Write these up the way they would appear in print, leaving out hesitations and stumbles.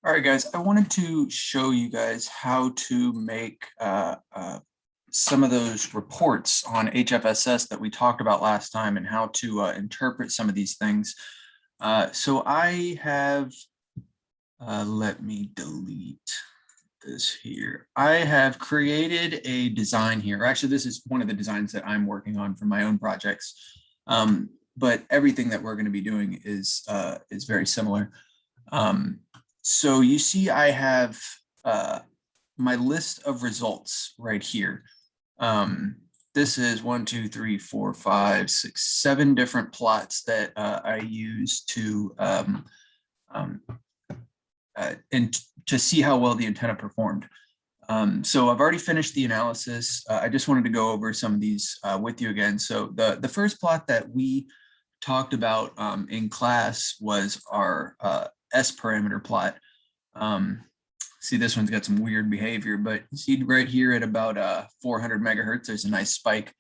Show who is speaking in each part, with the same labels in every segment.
Speaker 1: All right, guys, I wanted to show you guys how to make some of those reports on HFSS that we talked about last time and how to interpret some of these things. So I have, let me delete this here. I have created a design here. Actually, this is one of the designs that I'm working on for my own projects. But everything that we're going to be doing is very similar. So you see, I have my list of results right here. This is 1, 2, 3, 4, 5, 6, 7 different plots that I use to and to see how well the antenna performed. So I've already finished the analysis. I just wanted to go over some of these with you again. So the first plot that we talked about in class was our S parameter plot. See, this one's got some weird behavior, but see right here at about 400 megahertz, there's a nice spike.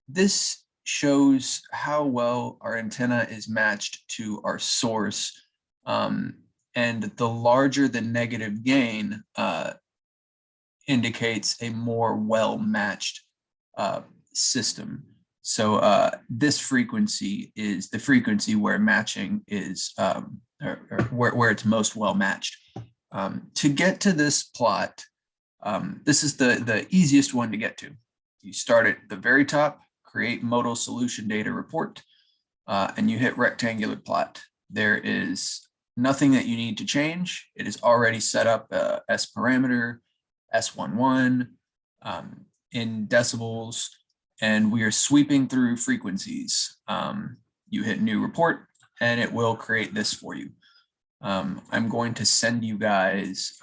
Speaker 1: This shows how well our antenna is matched to our source. And the larger the negative gain indicates a more well-matched system. So this frequency is the frequency where matching is where it's most well matched. To get to this plot, this is the easiest one to get to. You start at the very top, create modal solution data report, and you hit rectangular plot. There is nothing that you need to change. It is already set up S parameter, S11 in decibels, and we are sweeping through frequencies. You hit new report and it will create this for you. I'm going to send you guys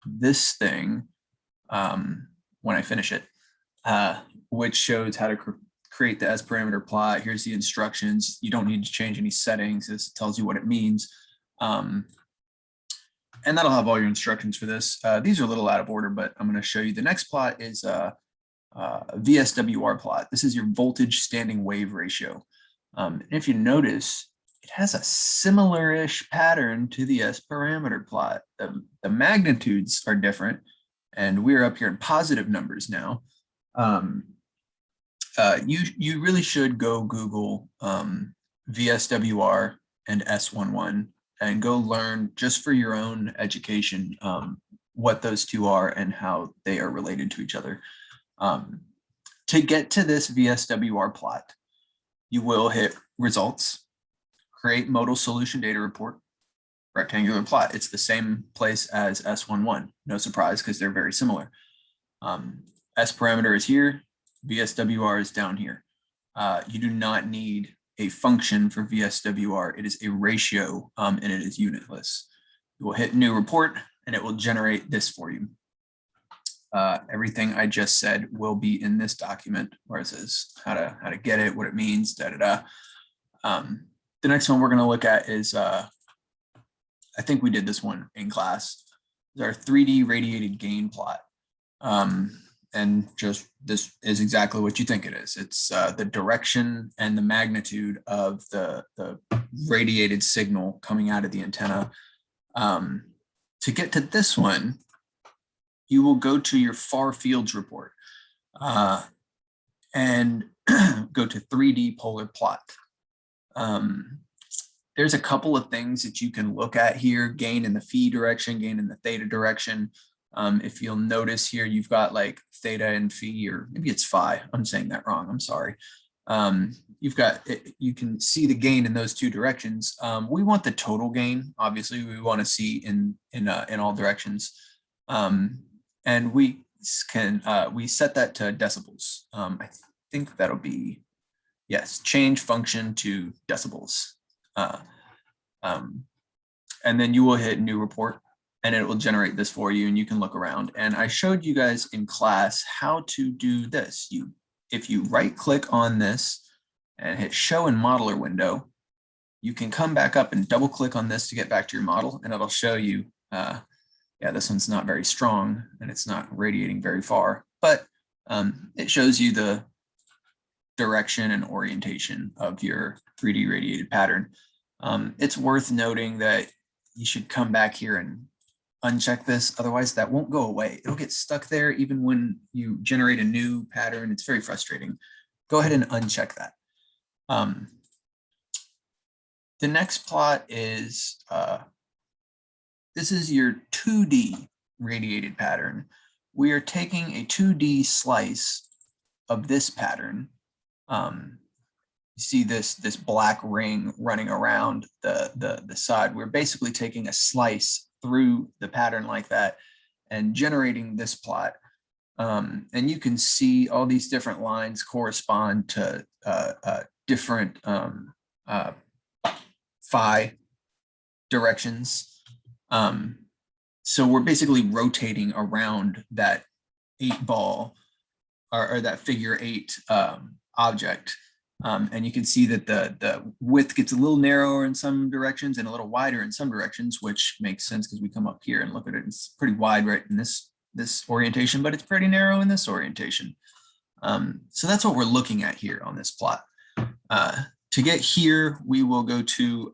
Speaker 1: this thing when I finish it, which shows how to create the S parameter plot. Here's the instructions. You don't need to change any settings. This tells you what it means. And that'll have all your instructions for this. These are a little out of order, but I'm going to show you. The next plot is VSWR plot. This is your voltage standing wave ratio. And if you notice, it has a similar-ish pattern to the S parameter plot. The magnitudes are different, and we're up here in positive numbers now. You really should go Google VSWR and S11 and go learn just for your own education what those two are and how they are related to each other. To get to this VSWR plot, you will hit results, create modal solution data report, rectangular plot. It's the same place as S11. No surprise, because they're very similar. S parameter is here, VSWR is down here. You do not need a function for VSWR. It is a ratio and it is unitless. You will hit new report and it will generate this for you. Everything I just said will be in this document where it says how to get it, what it means, The next one we're going to look at is, I think we did this one in class, is our 3D radiated gain plot. And just this is exactly what you think it is. It's the direction and the magnitude of the radiated signal coming out of the antenna. To get to this one, you will go to your far fields report and go to 3D polar plot. There's a couple of things that you can look at here: gain in the phi direction, gain in the theta direction. If you'll notice here, you've got like theta and phi, or maybe it's phi. I'm saying that wrong. I'm sorry. You've got, you can see the gain in those two directions. We want the total gain. Obviously, we want to see in all directions. And we can we set that to decibels. I think that'll be, yes, change function to decibels. And then you will hit new report and it will generate this for you and you can look around. And I showed you guys in class how to do this. If you right click on this and hit show in modeler window, you can come back up and double click on this to get back to your model and it'll show you, yeah, this one's not very strong and it's not radiating very far, but it shows you the direction and orientation of your 3D radiated pattern. It's worth noting that you should come back here and uncheck this. Otherwise, that won't go away. It'll get stuck there even when you generate a new pattern. It's very frustrating. Go ahead and uncheck that. The next plot is, this is your 2D radiated pattern. We are taking a 2D slice of this pattern. You see this black ring running around the side. We're basically taking a slice through the pattern like that and generating this plot. And you can see all these different lines correspond to different phi directions. So we're basically rotating around that 8 ball or that figure 8 object. And you can see that the width gets a little narrower in some directions and a little wider in some directions, which makes sense because we come up here and look at it. It's pretty wide right in this orientation, but it's pretty narrow in this orientation. So that's what we're looking at here on this plot. To get here, we will go to,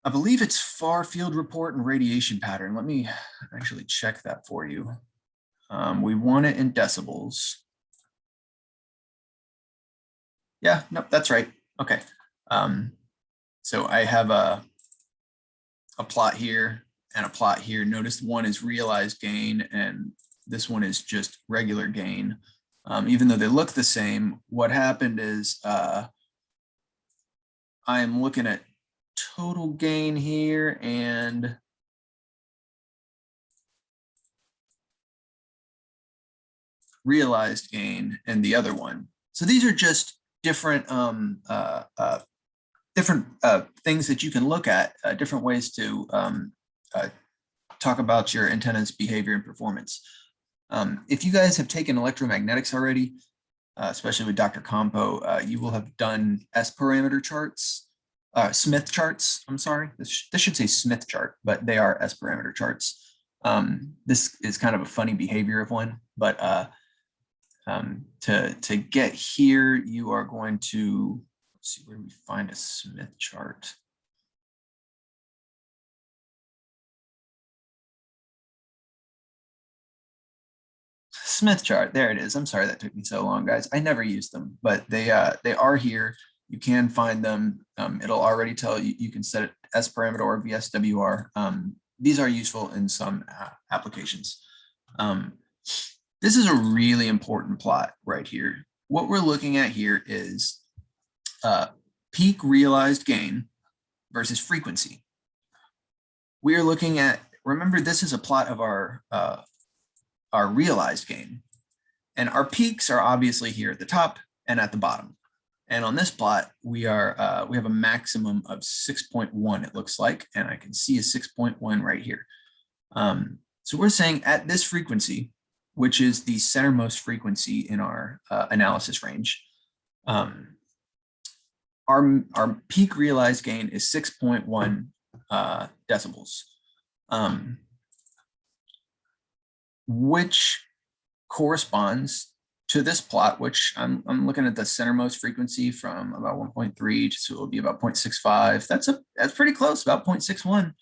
Speaker 1: I believe it's far field report and radiation pattern. Let me actually check that for you. We want it in decibels. Yeah, nope, that's right. Okay. So I have a plot here and a plot here. Notice one is realized gain and this one is just regular gain. Even though they look the same, what happened is I am looking at total gain here and realized gain and the other one. So these are just different things that you can look at, different ways to talk about your antenna's behavior and performance. If you guys have taken electromagnetics already, especially with Dr. Compo, you will have done S parameter charts, Smith charts. I'm sorry, this should say Smith chart, but they are S parameter charts. This is kind of a funny behavior of one, but to get here, you are going to, let's see, where do we find a Smith chart? Smith chart, there it is. I'm sorry that took me so long, guys. I never use them, but they are here. You can find them. It'll already tell you, you can set it S parameter or VSWR. These are useful in some applications. This is a really important plot right here. What we're looking at here is peak realized gain versus frequency. We are looking at, remember, this is a plot of our realized gain. And our peaks are obviously here at the top and at the bottom. And on this plot, we have a maximum of 6.1, it looks like, and I can see a 6.1 right here. So we're saying at this frequency, which is the centermost frequency in our analysis range, our peak realized gain is 6.1 decibels, which corresponds to this plot, which I'm looking at the centermost frequency from about 1.3, so it'll be about 0.65. That's pretty close, about 0.61,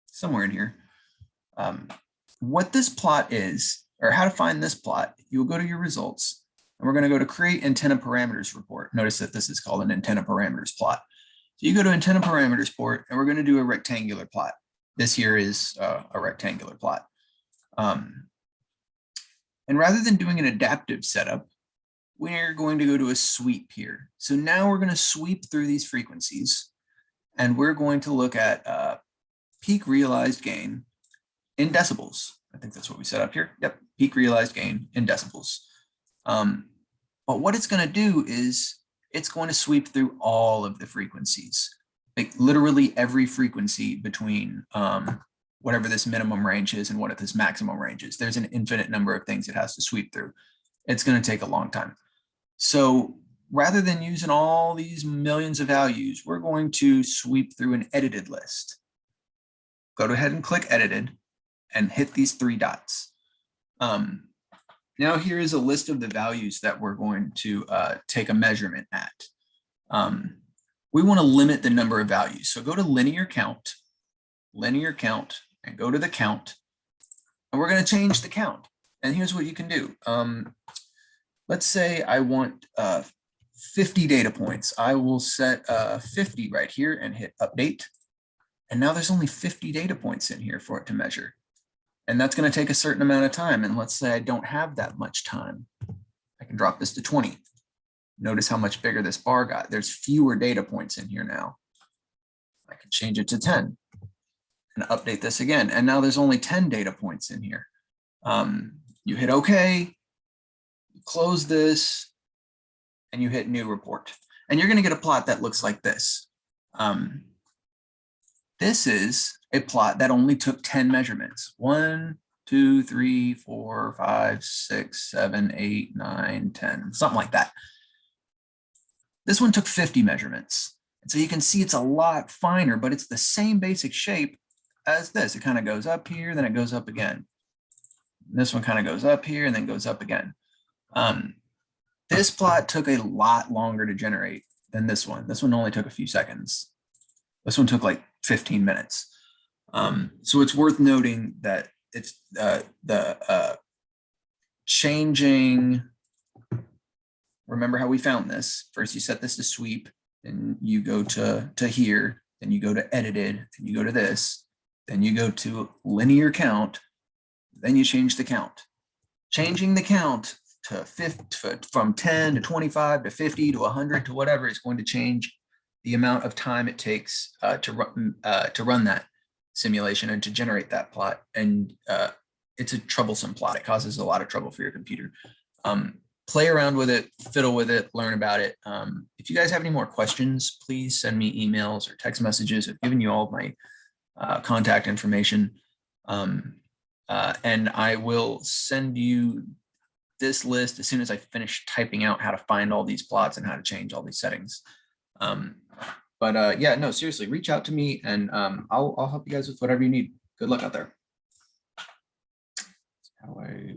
Speaker 1: somewhere in here. What this plot is, or how to find this plot, you'll go to your results, and we're going to go to create antenna parameters report. Notice that this is called an antenna parameters plot. So you go to antenna parameters report, and we're going to do a rectangular plot. This here is a rectangular plot. And rather than doing an adaptive setup, we're going to go to a sweep here. So now we're going to sweep through these frequencies, and we're going to look at peak realized gain in decibels. I think that's what we set up here. Yep, peak realized gain in decibels. But what it's going to do is it's going to sweep through all of the frequencies, like literally every frequency between whatever this minimum range is and what this maximum range is. There's an infinite number of things it has to sweep through. It's going to take a long time. So rather than using all these millions of values, we're going to sweep through an edited list. Go ahead and click edited and hit these 3 dots. Now here is a list of the values that we're going to take a measurement at. We want to limit the number of values. So go to linear count, and go to the count. And we're going to change the count. And here's what you can do. Let's say I want 50 data points. I will set 50 right here and hit update. And now there's only 50 data points in here for it to measure. And that's going to take a certain amount of time. And let's say I don't have that much time. I can drop this to 20. Notice how much bigger this bar got. There's fewer data points in here now. I can change it to 10 and update this again. And now there's only 10 data points in here. You hit OK, you close this, and you hit new report. And you're going to get a plot that looks like this. This is a plot that only took 10 measurements. 1, 2, 3, 4, 5, 6, 7, 8, 9, 10, something like that. This one took 50 measurements. And so you can see it's a lot finer, but it's the same basic shape as this. It kind of goes up here, then it goes up again. This one kind of goes up here and then goes up again. This plot took a lot longer to generate than this one. This one only took a few seconds. This one took like 15 minutes. So it's worth noting that it's changing. Remember how we found this. First you set this to sweep, then you go to here, then you go to edited, and you go to this, then you go to linear count, then you change the count. Changing the count to from 10 to 25 to 50 to 100 to whatever is going to change the amount of time it takes to run that simulation and to generate that plot. And it's a troublesome plot. It causes a lot of trouble for your computer. Play around with it, fiddle with it, learn about it. If you guys have any more questions, please send me emails or text messages. I've given you all of my contact information. And I will send you this list as soon as I finish typing out how to find all these plots and how to change all these settings. Yeah, no, seriously, reach out to me and I'll help you guys with whatever you need. Good luck out there. How I